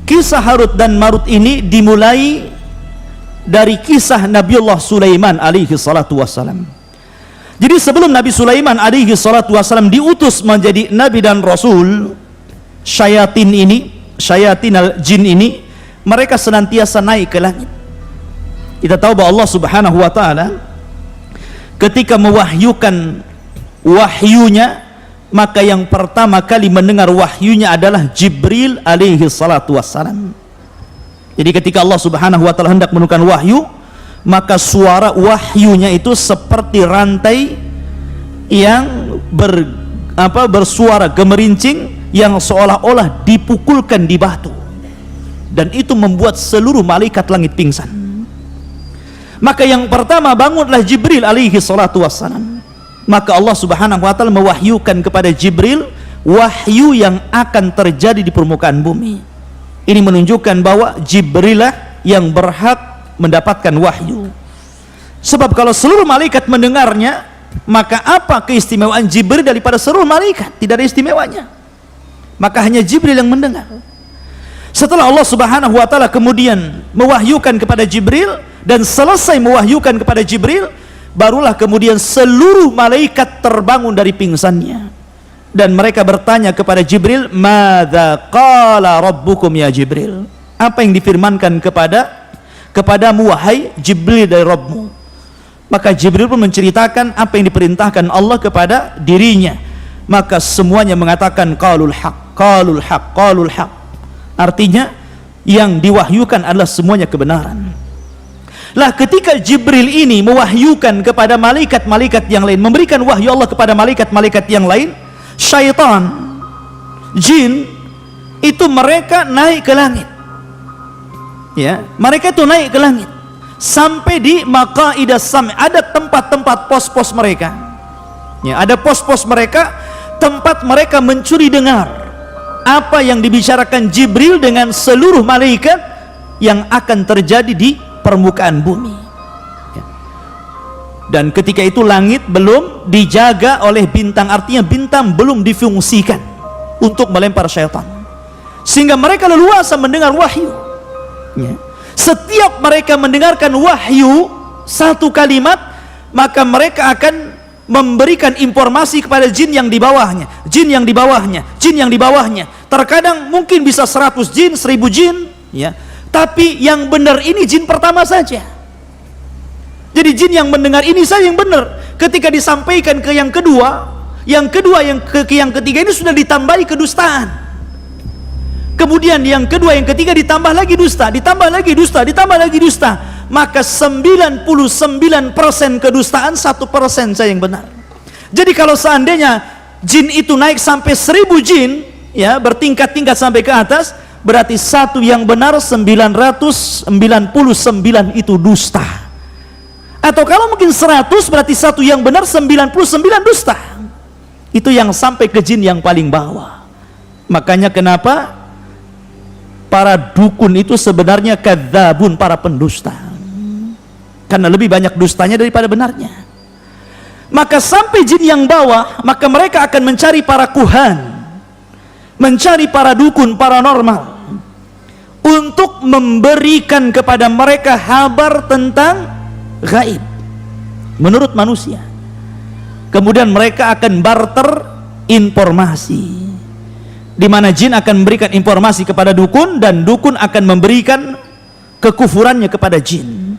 Kisah Harut dan Marut ini dimulai dari kisah Nabiullah Sulaiman alaihi salatu wassalam. Jadi sebelum Nabi Sulaiman alaihi salatu wassalam diutus menjadi nabi dan rasul, syayatin al-jin ini mereka senantiasa naik ke langit. Kita tahu bahwa Allah Subhanahu wa taala ketika mewahyukan wahyunya, maka yang pertama kali mendengar wahyunya adalah Jibril alaihi salatu wassalam. Jadi ketika Allah Subhanahu wa taala hendak menurunkan wahyu, maka suara wahyunya itu seperti rantai yang bersuara gemerincing yang seolah-olah dipukulkan di batu, dan itu membuat seluruh malaikat langit pingsan. Maka yang pertama bangunlah Jibril alaihi salatu wassalam. Maka Allah Subhanahu wa taala mewahyukan kepada Jibril wahyu yang akan terjadi di permukaan bumi. Ini menunjukkan bahwa Jibril lah yang berhak mendapatkan wahyu. Sebab kalau seluruh malaikat mendengarnya, maka apa keistimewaan Jibril daripada seluruh malaikat? Tidak ada istimewanya. Maka hanya Jibril yang mendengar. Setelah Allah Subhanahu wa taala kemudian mewahyukan kepada Jibril, dan selesai mewahyukan kepada Jibril, barulah kemudian seluruh malaikat terbangun dari pingsannya. Dan mereka bertanya kepada Jibril, "Madza qala rabbukum ya Jibril?" Apa yang difirmankan kepadamu wahai Jibril dari Rabbmu? Maka Jibril pun menceritakan apa yang diperintahkan Allah kepada dirinya. Maka semuanya mengatakan qalul haq, qalul haq, qalul haq. Artinya yang diwahyukan adalah semuanya kebenaran. Lah ketika Jibril ini mewahyukan kepada malaikat-malaikat yang lain, memberikan wahyu Allah kepada malaikat-malaikat yang lain, syaitan, jin itu mereka naik ke langit. Ya, mereka itu naik ke langit sampai di maqaidas sam', ada tempat-tempat pos-pos mereka. Ya, ada pos-pos mereka, tempat mereka mencuri dengar apa yang dibicarakan Jibril dengan seluruh malaikat yang akan terjadi di permukaan bumi. Ya. Dan ketika itu langit belum dijaga oleh bintang, artinya bintang belum difungsikan untuk melempar syaitan, sehingga mereka leluasa mendengar wahyu. Ya. Setiap mereka mendengarkan wahyu satu kalimat, maka mereka akan memberikan informasi kepada jin yang di bawahnya, jin yang di bawahnya, jin yang di bawahnya. Terkadang mungkin bisa 100 jin, 1000 jin, ya. Tapi yang benar ini jin pertama saja. Jadi jin yang mendengar ini saja yang benar. Ketika disampaikan ke yang kedua, yang ketiga ini sudah ditambahi kedustaan. Kemudian yang kedua, yang ketiga ditambah lagi dusta, ditambah lagi dusta, ditambah lagi dusta. Maka 99% kedustaan, 1% saja yang benar. Jadi kalau seandainya jin itu naik sampai 1000 jin, ya, bertingkat-tingkat sampai ke atas, berarti satu yang benar, 999 itu dusta. Atau kalau mungkin 100, berarti satu yang benar, 99 dusta. Itu yang sampai ke jin yang paling bawah. Makanya kenapa para dukun itu sebenarnya kadzabun, para pendusta, karena lebih banyak dustanya daripada benarnya. Maka sampai jin yang bawah, maka mereka akan mencari para kuhan, mencari para dukun paranormal untuk memberikan kepada mereka kabar tentang gaib menurut manusia. Kemudian mereka akan barter informasi, di mana jin akan memberikan informasi kepada dukun, dan dukun akan memberikan kekufurannya kepada jin,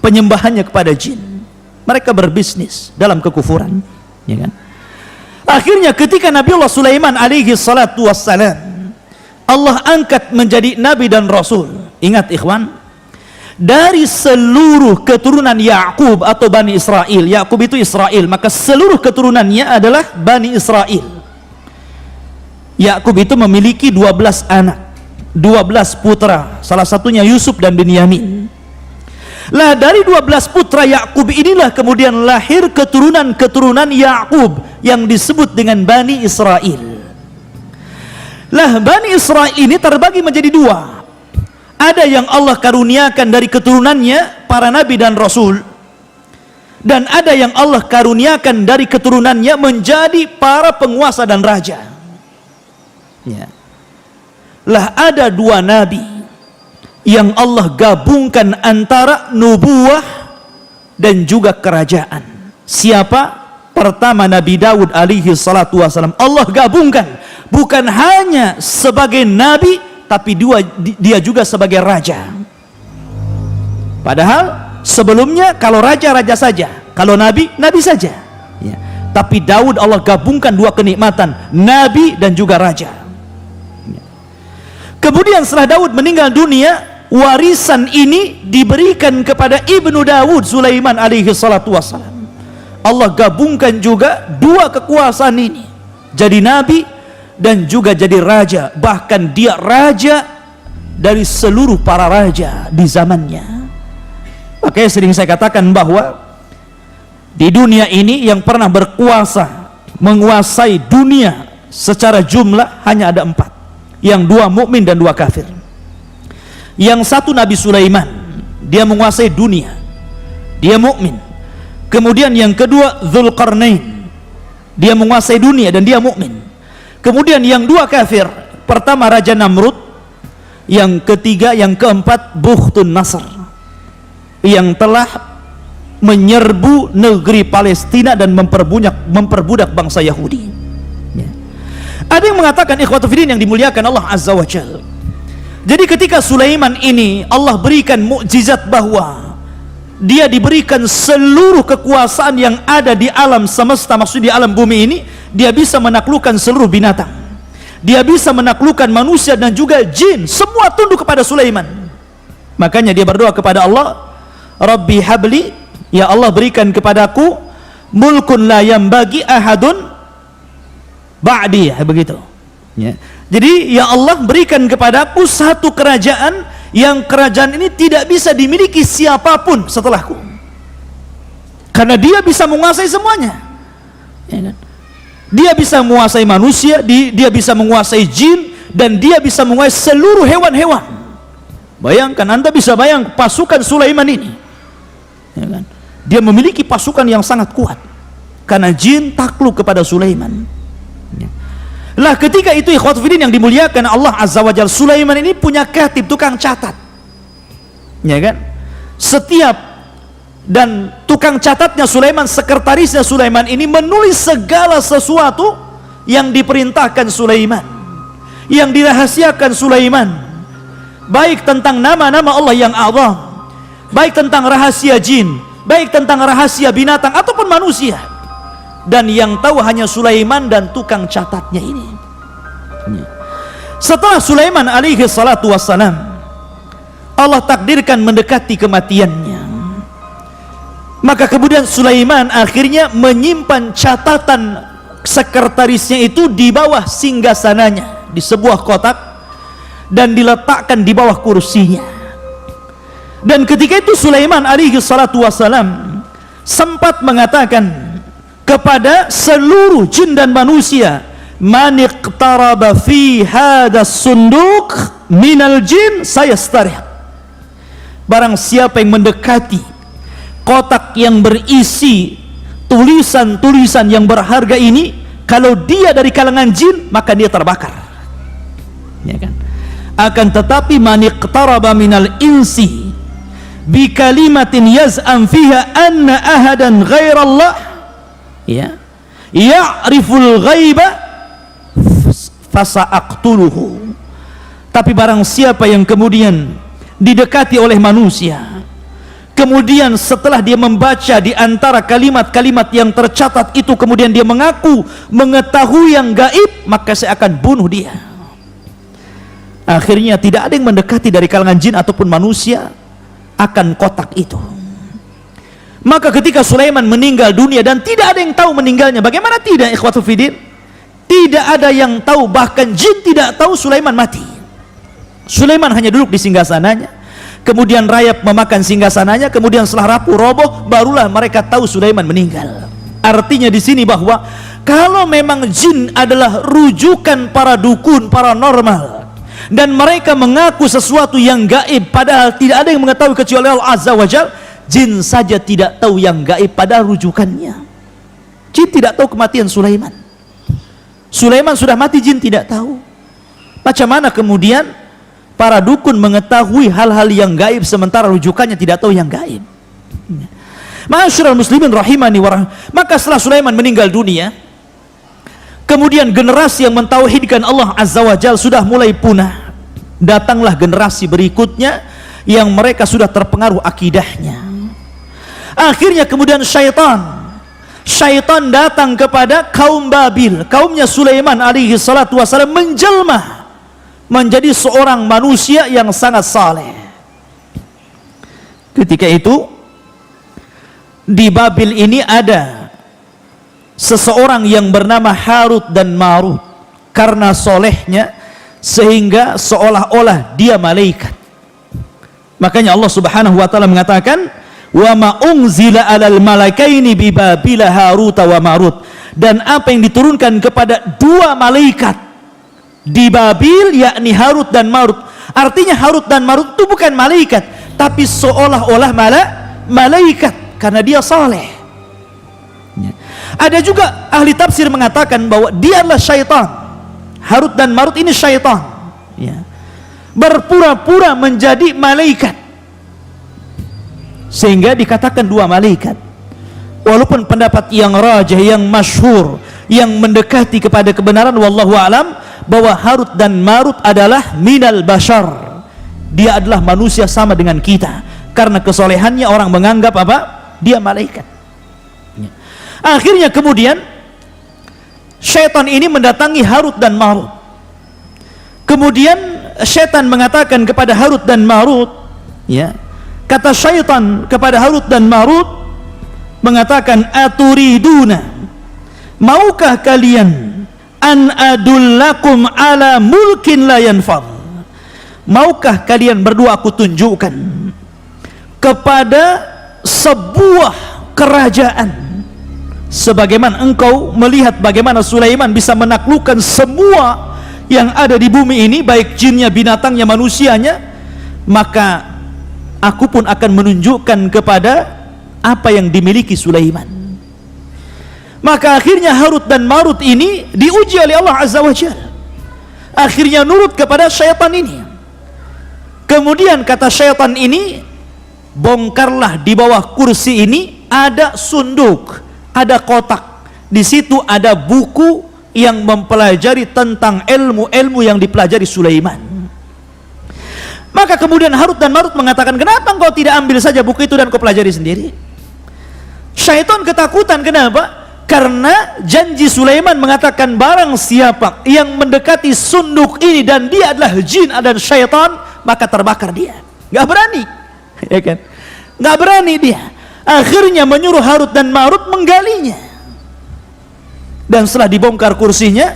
penyembahannya kepada jin. Mereka berbisnis dalam kekufuran, ya kan? Akhirnya ketika Nabiullah Sulaiman alaihi salatu wassalam Allah angkat menjadi nabi dan rasul. Ingat ikhwan, dari seluruh keturunan Yakub atau Bani Israel, Yakub itu Israel, maka seluruh keturunannya adalah Bani Israel. Yakub itu memiliki 12 anak, 12 putra, salah satunya Yusuf dan Binyamin. Lah dari 12 putra Yakub inilah kemudian lahir keturunan-keturunan Yakub yang disebut dengan Bani Israel. Lah Bani Israel ini terbagi menjadi dua. Ada yang Allah karuniakan dari keturunannya para nabi dan rasul, dan ada yang Allah karuniakan dari keturunannya menjadi para penguasa dan raja. Ya. lah ada dua nabi yang Allah gabungkan antara nubuwah dan juga kerajaan. Siapa? Pertama Nabi Daud alaihi salatu wassalam. Allah gabungkan bukan hanya sebagai nabi, tapi dia juga sebagai raja. Padahal sebelumnya kalau raja-raja saja, kalau nabi, nabi saja ya. Tapi Daud Allah gabungkan dua kenikmatan, nabi dan juga raja ya. Kemudian setelah Daud meninggal dunia, warisan ini diberikan kepada ibnu Daud, Sulaiman alaihi salatu wassalam. Allah gabungkan juga dua kekuasaan ini, jadi nabi dan juga jadi raja. Bahkan dia raja dari seluruh para raja di zamannya. Makanya sering saya katakan bahwa di dunia ini yang pernah berkuasa, menguasai dunia secara jumlah hanya ada 4, yang 2 mukmin dan 2 kafir. Yang satu Nabi Sulaiman, dia menguasai dunia, dia mukmin. Kemudian yang kedua Dzulqarnain, dia menguasai dunia dan dia mukmin. Kemudian yang 2 kafir, pertama Raja Namrud, yang ketiga, yang keempat Bukhtun Nasr, yang telah menyerbu negeri Palestina dan memperbudak bangsa Yahudi ya. Ada yang mengatakan, ikhwatu fiddin yang dimuliakan Allah Azza wa Jalla, jadi ketika Sulaiman ini Allah berikan mukjizat bahwa dia diberikan seluruh kekuasaan yang ada di alam semesta, maksud di alam bumi ini, dia bisa menaklukkan seluruh binatang, dia bisa menaklukkan manusia dan juga jin, semua tunduk kepada Sulaiman. Makanya dia berdoa kepada Allah, Rabbi habli, ya Allah berikan kepadaku mulkun la yambagi ahadun ba'di, begitu ya. Jadi ya Allah berikan kepadaku satu kerajaan yang kerajaan ini tidak bisa dimiliki siapapun setelahku, karena dia bisa menguasai semuanya ya kan? Dia bisa menguasai manusia, dia bisa menguasai jin, dan dia bisa menguasai seluruh hewan-hewan. Bayangkan, Anda bisa bayang pasukan Sulaiman ini ya kan? Dia memiliki pasukan yang sangat kuat karena jin takluk kepada Sulaiman ya. Lah ketika itu ikhwatu fiddin yang dimuliakan Allah Azza wa Jalla, Sulaiman ini punya katib, tukang catat ya kan. Setiap dan tukang catatnya Sulaiman, sekretarisnya Sulaiman ini menulis segala sesuatu yang diperintahkan Sulaiman, yang dirahasiakan Sulaiman, baik tentang nama-nama Allah yang azam, baik tentang rahasia jin, baik tentang rahasia binatang ataupun manusia. Dan yang tahu hanya Sulaiman dan tukang catatnya ini. Setelah Sulaiman alaihi salatu wassalam, Allah takdirkan mendekati kematiannya. Maka kemudian Sulaiman akhirnya menyimpan catatan sekretarisnya itu di bawah singgasananya, di sebuah kotak, dan diletakkan di bawah kursinya. Dan ketika itu Sulaiman alaihi salatu wassalam sempat mengatakan kepada seluruh jin dan manusia, man iqtaraba fi hadas sunduk minal jin sayastarih, barang siapa yang mendekati kotak yang berisi tulisan-tulisan yang berharga ini, kalau dia dari kalangan jin maka dia terbakar ya kan. Akan tetapi man iqtaraba minal insi bi kalimatin yaz'am fiha anna ahadan ghairallah ya ya'riful ghaiba fasa'aqtuluhu, tapi barang siapa yang kemudian didekati oleh manusia, kemudian setelah dia membaca di antara kalimat-kalimat yang tercatat itu, kemudian dia mengaku mengetahui yang gaib, maka saya akan bunuh dia. Akhirnya tidak ada yang mendekati dari kalangan jin ataupun manusia akan kotak itu. Maka ketika Sulaiman meninggal dunia dan tidak ada yang tahu meninggalnya, bagaimana tidak ikhwatul fiddin? Tidak ada yang tahu, bahkan jin tidak tahu Sulaiman mati. Sulaiman hanya duduk di singgasananya, kemudian rayap memakan singgasananya, kemudian setelah rapuh roboh barulah mereka tahu Sulaiman meninggal. Artinya di sini bahwa kalau memang jin adalah rujukan para dukun, paranormal, dan mereka mengaku sesuatu yang gaib padahal tidak ada yang mengetahui kecuali Allah Azza wa Jalla, jin saja tidak tahu yang gaib padahal rujukannya. Jin tidak tahu kematian Sulaiman. Sulaiman sudah mati, jin tidak tahu. Macam mana kemudian para dukun mengetahui hal-hal yang gaib sementara rujukannya tidak tahu yang gaib? Ma'asyiral muslimin rahimani wa maka setelah Sulaiman meninggal dunia, kemudian generasi yang mentauhidkan Allah Azza wa Jalla sudah mulai punah. Datanglah generasi berikutnya yang mereka sudah terpengaruh akidahnya. Akhirnya kemudian syaitan datang kepada kaum Babil, kaumnya Sulaiman alaihi salatu wasallam, menjelma menjadi seorang manusia yang sangat saleh. Ketika itu di Babil ini ada seseorang yang bernama Harut dan Marut. Karena solehnya sehingga seolah-olah dia malaikat. Makanya Allah Subhanahu wa taala mengatakan, "Wa ma unzila 'alal malakaini bi Babil Harut wa Marut." Dan apa yang diturunkan kepada dua malaikat di Babil, yakni Harut dan Marut. Artinya Harut dan Marut itu bukan malaikat, tapi seolah-olah malaikat karena dia saleh. Ada juga ahli tafsir mengatakan bahwa dia adalah syaitan. Harut dan Marut ini syaitan, ya, berpura-pura menjadi malaikat, sehingga dikatakan dua malaikat. Walaupun pendapat yang rajih, yang masyhur, yang mendekati kepada kebenaran, wallahu alam, bahwa Harut dan Marut adalah minal bashar. Dia adalah manusia sama dengan kita. Karena kesolehannya orang menganggap apa? Dia malaikat. Akhirnya kemudian syaitan ini mendatangi Harut dan Marut. Kemudian syaitan mengatakan kepada Harut dan Marut, ya, kata syaitan kepada Harut dan Marut mengatakan, "Aturiduna, maukah kalian an adullakum ala mulkin la yanfad?" Maukah kalian berdua aku tunjukkan kepada sebuah kerajaan sebagaimana engkau melihat bagaimana Sulaiman bisa menaklukkan semua yang ada di bumi ini, baik jinnya, binatangnya, manusianya, maka aku pun akan menunjukkan kepada apa yang dimiliki Sulaiman. Maka akhirnya Harut dan Marut ini diuji oleh Allah Azza wa Jalla. Akhirnya nurut kepada syaitan ini. Kemudian kata syaitan ini, bongkarlah di bawah kursi ini ada sunduk, ada kotak. Di situ ada buku yang mempelajari tentang ilmu-ilmu yang dipelajari Sulaiman. Maka kemudian Harut dan Marut mengatakan, "Kenapa engkau tidak ambil saja buku itu dan kau pelajari sendiri?" Syaitan ketakutan. Kenapa? Karena janji Sulaiman mengatakan, barang siapa yang mendekati sunduk ini dan dia adalah jin dan syaitan, maka terbakar dia. Gak berani, ya kan? Gak berani dia. Akhirnya menyuruh Harut dan Marut menggalinya. Dan setelah dibongkar kursinya,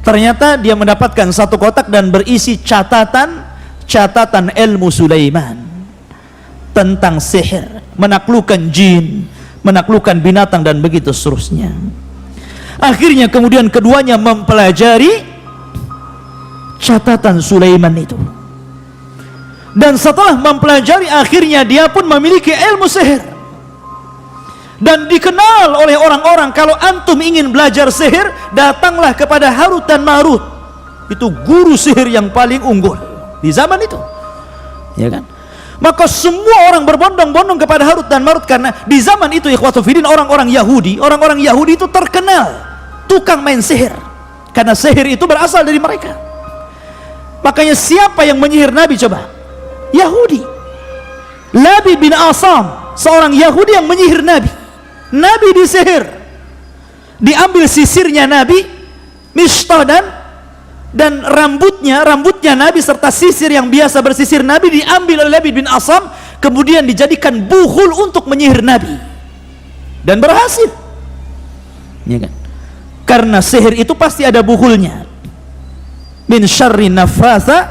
ternyata dia mendapatkan satu kotak dan berisi catatan ilmu Sulaiman tentang sihir, menaklukkan jin, menaklukkan binatang, dan begitu seterusnya. Akhirnya kemudian keduanya mempelajari catatan Sulaiman itu. Dan setelah mempelajari, akhirnya dia pun memiliki ilmu sihir. Dan dikenal oleh orang-orang, kalau antum ingin belajar sihir, datanglah kepada Harut dan Marut. Itu guru sihir yang paling unggul di zaman itu, ya kan? Maka semua orang berbondong-bondong kepada Harut dan Marut, karena di zaman itu ikhwatul fiddin, orang-orang Yahudi itu terkenal tukang main sihir, karena sihir itu berasal dari mereka. Makanya siapa yang menyihir Nabi coba? Yahudi. Labid bin Asam, seorang Yahudi yang menyihir Nabi. Nabi disihir, diambil sisirnya Nabi, Mishtah dan rambutnya Nabi serta sisir yang biasa bersisir Nabi diambil oleh Labid bin Asam, kemudian dijadikan buhul untuk menyihir Nabi, dan berhasil, ya kan? Karena sihir itu pasti ada buhulnya. Min syarri naffatha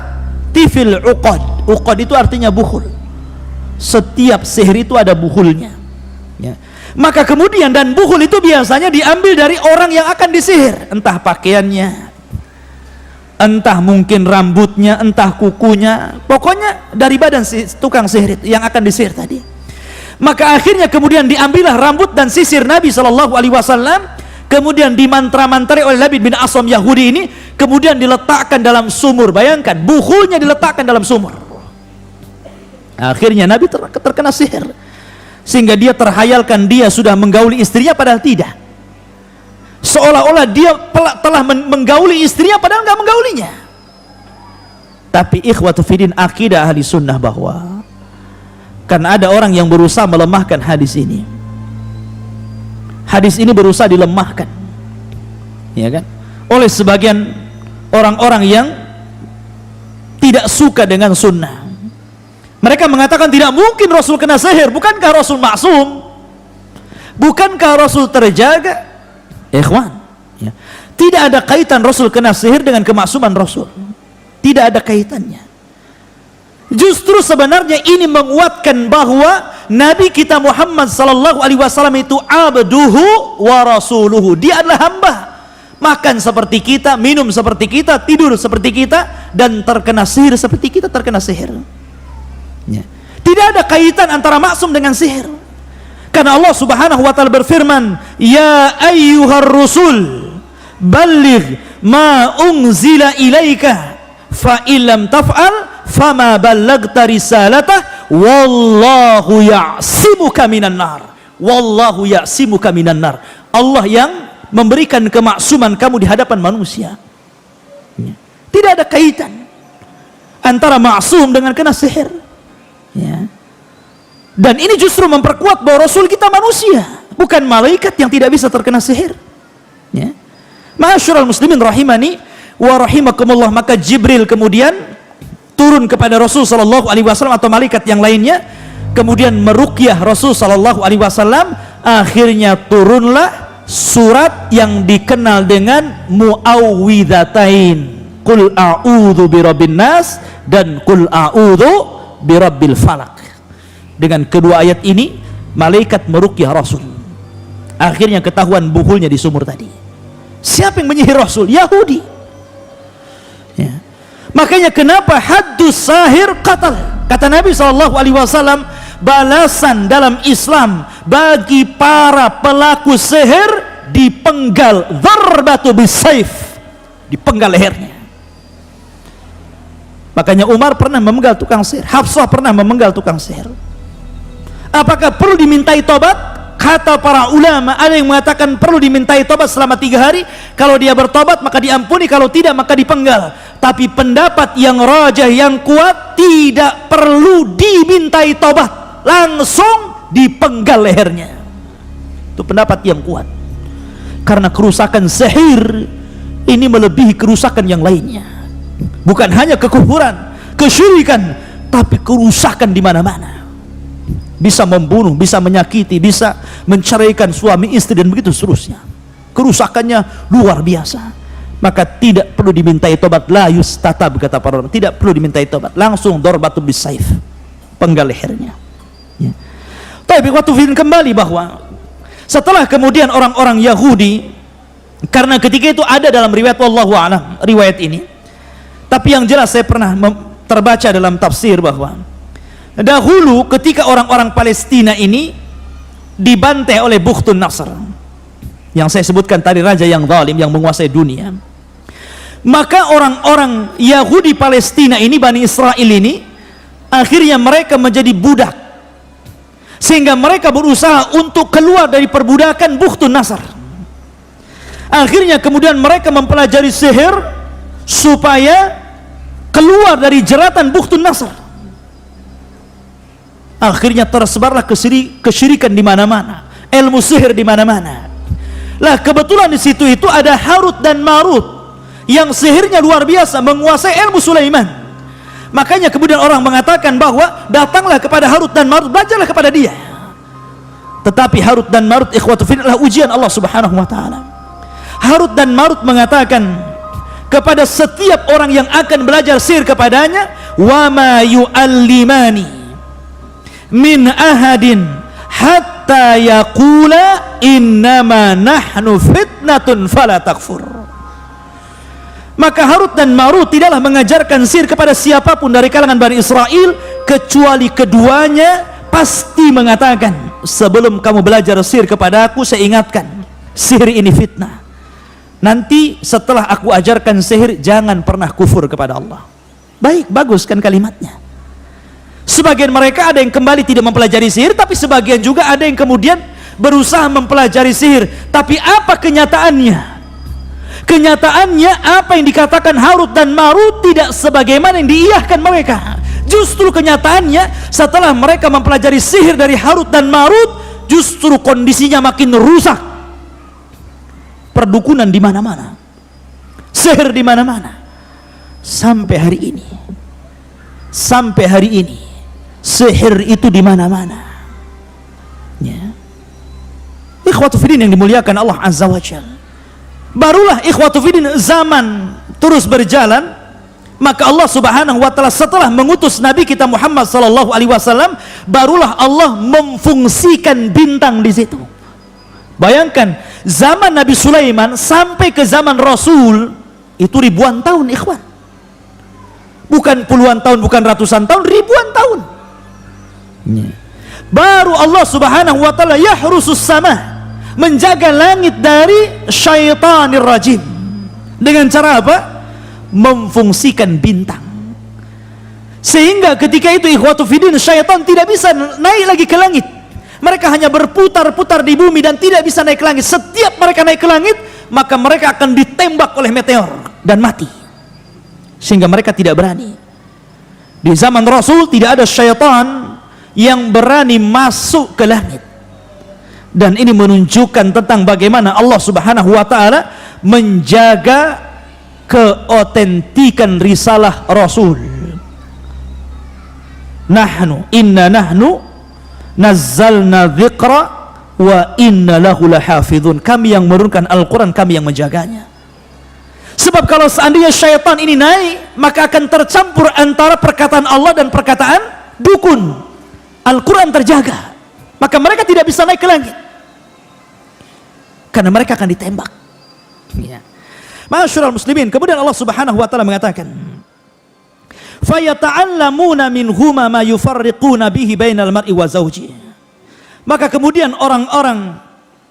tifil uqad. Uqad itu artinya buhul. Setiap sihir itu ada buhulnya, ya. Maka kemudian, dan buhul itu biasanya diambil dari orang yang akan disihir, entah pakaiannya, entah mungkin rambutnya, entah kukunya, pokoknya dari badan si tukang sihir itu yang akan disihir tadi. Maka akhirnya kemudian diambillah rambut dan sisir Nabi SAW, kemudian dimantra-mantrai oleh Labid bin Asam Yahudi ini, kemudian diletakkan dalam sumur. Bayangkan, buhulnya diletakkan dalam sumur. Akhirnya Nabi terkena sihir, sehingga dia terhayalkan dia sudah menggauli istrinya, padahal tidak. Seolah-olah dia telah menggauli istrinya, padahal nggak menggaulinya. Tapi ikhwatu fiddin, akidah ahli sunnah bahwa karena ada orang yang berusaha melemahkan hadis ini. Hadis ini berusaha dilemahkan, ya kan, oleh sebagian orang-orang yang tidak suka dengan sunnah. Mereka mengatakan tidak mungkin Rasul kena sihir. Bukankah Rasul maksum? Bukankah Rasul terjaga? Ikhwan, ya. Tidak ada kaitan Rasul kena sihir dengan kemaksuman Rasul. Tidak ada kaitannya. Justru sebenarnya ini menguatkan bahwa Nabi kita Muhammad sallallahu alaihi wasallam itu abduhu wa rasuluhu. Dia adalah hamba. Makan seperti kita, minum seperti kita, tidur seperti kita, dan terkena sihir seperti kita terkena sihir. Ya. Tidak ada kaitan antara maksum dengan sihir. Karena Allah Subhanahu wa taala berfirman, "Ya ayyuhar rusul, balligh ma unzila ilaika, fa illam taf'al fama ballaghta risalatah, wallahu ya'simuka minan nar." Wallahu ya'simuka minan nar. Allah yang memberikan kemaksuman kamu di hadapan manusia. Ya. Tidak ada kaitan antara maksum dengan kena sihir. Ya. Dan ini justru memperkuat bahwa Rasul kita manusia, bukan malaikat yang tidak bisa terkena sihir. Ya. Ma'asyiral muslimin rahimani wa rahimakumullah, maka Jibril kemudian turun kepada Rasul sallallahu alaihi wasallam atau malaikat yang lainnya, kemudian meruqyah Rasul sallallahu alaihi wasallam. Akhirnya turunlah surat yang dikenal dengan Mu'awwidzatain, Qul a'udzu birabbin nas dan Qul a'udzu birabbil falak. Dengan kedua ayat ini malaikat meruqyah Rasul. Akhirnya ketahuan buhulnya di sumur tadi. Siapa yang menyihir Rasul? Yahudi. Ya. Makanya kenapa haddus sahir qatal? Kata Nabi SAW, balasan dalam Islam bagi para pelaku sihir dipenggal, dzarbatu bisayf, dipenggal lehernya. Makanya Umar pernah memenggal tukang sihir, Hafsah pernah memenggal tukang sihir. Apakah perlu dimintai tobat? Kata para ulama, ada yang mengatakan perlu dimintai tobat selama 3 hari. Kalau dia bertobat maka diampuni, kalau tidak maka dipenggal. Tapi pendapat yang rajih, yang kuat, tidak perlu dimintai tobat, langsung dipenggal lehernya. Itu pendapat yang kuat. Karena kerusakan sihir ini melebihi kerusakan yang lainnya. Bukan hanya kekufuran, kesyirikan, tapi kerusakan di mana-mana. Bisa membunuh, bisa menyakiti, bisa menceraikan suami istri dan begitu seterusnya. Kerusakannya luar biasa. Maka tidak perlu dimintai tobat, la yustatab, kata para ulama. Tidak perlu dimintai tobat, langsung darbatu bisayf, penggal lehernya. Ya. Tapi waktu kembali bahwa setelah kemudian orang-orang Yahudi, karena ketika itu ada dalam riwayat wallahu a'lam riwayat ini, tapi yang jelas saya pernah terbaca dalam tafsir bahwa dahulu ketika orang-orang Palestina ini dibantai oleh Bukhtun Nasr, yang saya sebutkan tadi, raja yang zalim yang menguasai dunia, maka orang-orang Yahudi Palestina ini, Bani Israel ini, akhirnya mereka menjadi budak, sehingga mereka berusaha untuk keluar dari perbudakan Bukhtun Nasr. Akhirnya kemudian mereka mempelajari sihir supaya keluar dari jeratan Bukhtun Nasr. Akhirnya tersebarlah kesyirikan di mana-mana, ilmu sihir di mana-mana. Lah kebetulan di situ itu ada Harut dan Marut yang sihirnya luar biasa, menguasai ilmu Sulaiman. Makanya kemudian orang mengatakan bahwa datanglah kepada Harut dan Marut, belajarlah kepada dia. Tetapi Harut dan Marut, ikhwatu fillah, ujian Allah Subhanahu wa taala. Harut dan Marut mengatakan kepada setiap orang yang akan belajar sihir kepadanya, wa ma yu'allimani min ahadin hatta yaqula innama nahnu fitnatun fala takfur. Maka Harut dan Marut tidaklah mengajarkan sihir kepada siapapun dari kalangan Bani Israel, kecuali keduanya pasti mengatakan, sebelum kamu belajar sihir kepada aku, saya ingatkan, sihir ini fitnah. Nanti setelah aku ajarkan sihir, jangan pernah kufur kepada Allah. Baik, bagus kan kalimatnya. Sebagian mereka ada yang kembali tidak mempelajari sihir, tapi sebagian juga ada yang kemudian berusaha mempelajari sihir. Tapi apa kenyataannya? Kenyataannya apa yang dikatakan Harut dan Marut tidak sebagaimana yang diiyahkan mereka. Justru kenyataannya setelah mereka mempelajari sihir dari Harut dan Marut, justru kondisinya makin rusak. Perdukunan di mana-mana, sihir di mana-mana. Sampai hari ini, sihir itu di mana-mana. Ya. Ikhwatu fiddin yang dimuliakan Allah Azza wa Jalla. Barulah ikhwatu fiddin zaman terus berjalan, maka Allah Subhanahu wa taala setelah mengutus Nabi kita Muhammad sallallahu alaihi wasallam, barulah Allah memfungsikan bintang di situ. Bayangkan zaman Nabi Sulaiman sampai ke zaman Rasul itu ribuan tahun, ikhwan. Bukan puluhan tahun, bukan ratusan tahun, ribuan tahun. Baru Allah Subhanahu wa taala yahrusus sama, menjaga langit dari syaitanir rajim. Dengan cara apa? Memfungsikan bintang. Sehingga ketika itu ikhwatu fiddin, syaitan tidak bisa naik lagi ke langit. Mereka hanya berputar-putar di bumi dan tidak bisa naik ke langit. Setiap mereka naik ke langit, maka mereka akan ditembak oleh meteor dan mati. Sehingga mereka tidak berani. Di zaman Rasul tidak ada syaitan yang berani masuk ke langit. Dan ini menunjukkan tentang bagaimana Allah Subhanahu wa taala menjaga keotentikan risalah Rasul. Inna nahnu nazzalna dzikra wa inna lahu lahafizun. Kami yang menurunkan Al-Quran, kami yang menjaganya. Sebab kalau seandainya syaitan ini naik, maka akan tercampur antara perkataan Allah dan perkataan dukun. Al-Quran terjaga, maka mereka tidak bisa naik ke langit karena mereka akan ditembak. Ya. Ma'asyiral muslimin, kemudian Allah Subhanahu wa taala mengatakan, fayata'allamuna minhuma ma yufarriquna bihi bainal mar'i wa zawji. Maka kemudian orang-orang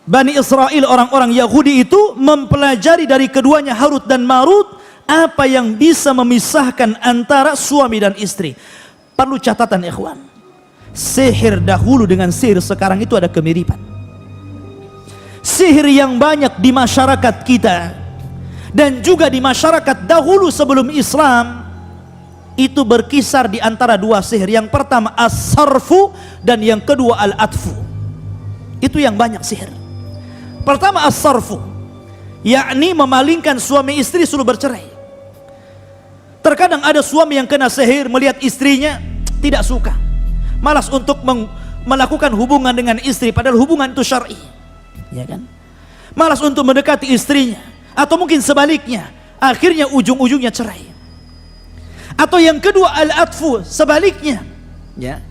Bani Israel, orang-orang Yahudi itu mempelajari dari keduanya Harut dan Marut apa yang bisa memisahkan antara suami dan istri. Perlu catatan ikhwan, sihir dahulu dengan sihir sekarang itu ada kemiripan. Sihir yang banyak di masyarakat kita dan juga di masyarakat dahulu sebelum Islam itu berkisar di antara dua sihir. Yang pertama as-sarfu dan yang kedua al-atfu. Itu yang banyak sihir. Pertama as-sarfu, yakni memalingkan suami istri suruh bercerai. Terkadang ada suami yang kena sihir melihat istrinya tidak suka, malas untuk melakukan hubungan dengan istri padahal hubungan itu syar'i, ya kan? Malas untuk mendekati istrinya, atau mungkin sebaliknya, akhirnya ujung-ujungnya cerai. Atau yang kedua al-atfu, sebaliknya, ya.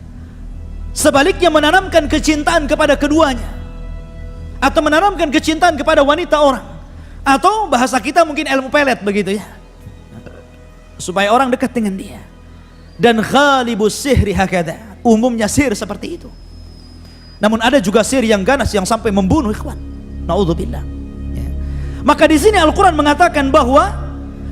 Sebaliknya menanamkan kecintaan kepada keduanya, atau menanamkan kecintaan kepada wanita orang, atau bahasa kita mungkin ilmu pelet begitu ya, supaya orang dekat dengan dia. Dan ghalibus sihri hakada, umumnya sihir seperti itu. Namun ada juga sihir yang ganas yang sampai membunuh, ikhwan. Naudzubillah. Ya. Maka di sini Al-Quran mengatakan bahwa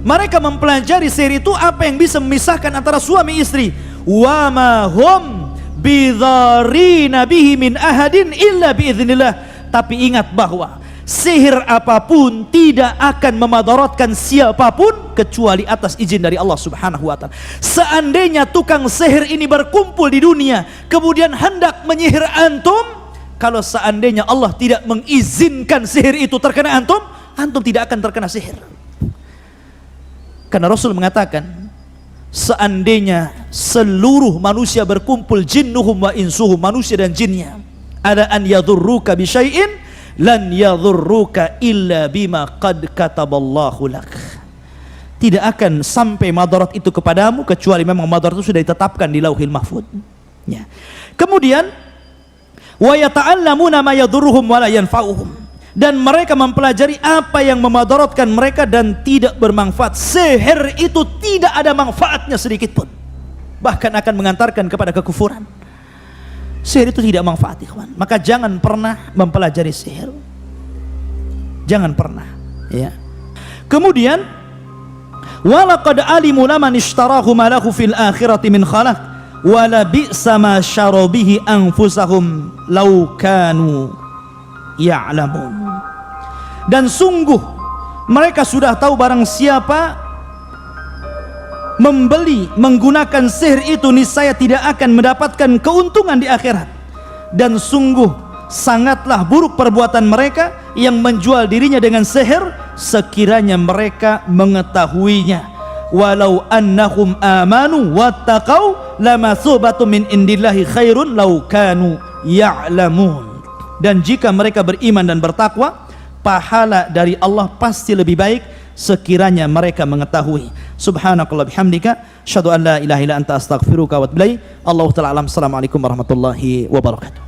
mereka mempelajari sihir itu apa yang bisa memisahkan antara suami istri. Wa ma hum bidharina bihi min ahadin illa biiznillah. Tapi ingat bahwa sihir apapun tidak akan memadaratkan siapapun kecuali atas izin dari Allah Subhanahu wa taala. Seandainya tukang sihir ini berkumpul di dunia kemudian hendak menyihir antum, kalau seandainya Allah tidak mengizinkan sihir itu terkena antum, antum tidak akan terkena sihir. Karena Rasul mengatakan, seandainya seluruh manusia berkumpul, jinnuhum wa insuhum, manusia dan jinnya, ada an yadurruka bi syai'in lan yadurruka illa bima qad kataballahu lak. Tidak akan sampai madarat itu kepadamu kecuali memang madarat itu sudah ditetapkan di Lauhil Mahfuz. Ya. Kemudian wa yata'allamuna ma yadurruhum wa la yanfa'uhum, dan mereka mempelajari apa yang memadaratkan mereka dan tidak bermanfaat. Sihir itu tidak ada manfaatnya sedikit pun, bahkan akan mengantarkan kepada kekufuran. Sihir itu tidak manfaat, ikhwan. Maka jangan pernah mempelajari sihir. Jangan pernah, ya. Kemudian walaqad alimu laman ishtarahu ma lahu fil akhirati min khalaq wala bi'sa ma syara bihi anfusahum law kanu ya'lamun. Dan sungguh mereka sudah tahu barang siapa membeli menggunakan sihir itu niscaya tidak akan mendapatkan keuntungan di akhirat. Dan sungguh sangatlah buruk perbuatan mereka yang menjual dirinya dengan sihir sekiranya mereka mengetahuinya. Walau annahum amanu wattaqau lamathubatun min indillahi khairun law kanu ya'lamun. Dan jika mereka beriman dan bertakwa, pahala dari Allah pasti lebih baik sekiranya mereka mengetahui. Subhanakallah bihamdika asyhadu an la ilaha illa anta astaghfiruka wa atubu ilaik. Allahu ta'ala alam. Assalamualaikum warahmatullahi wabarakatuh.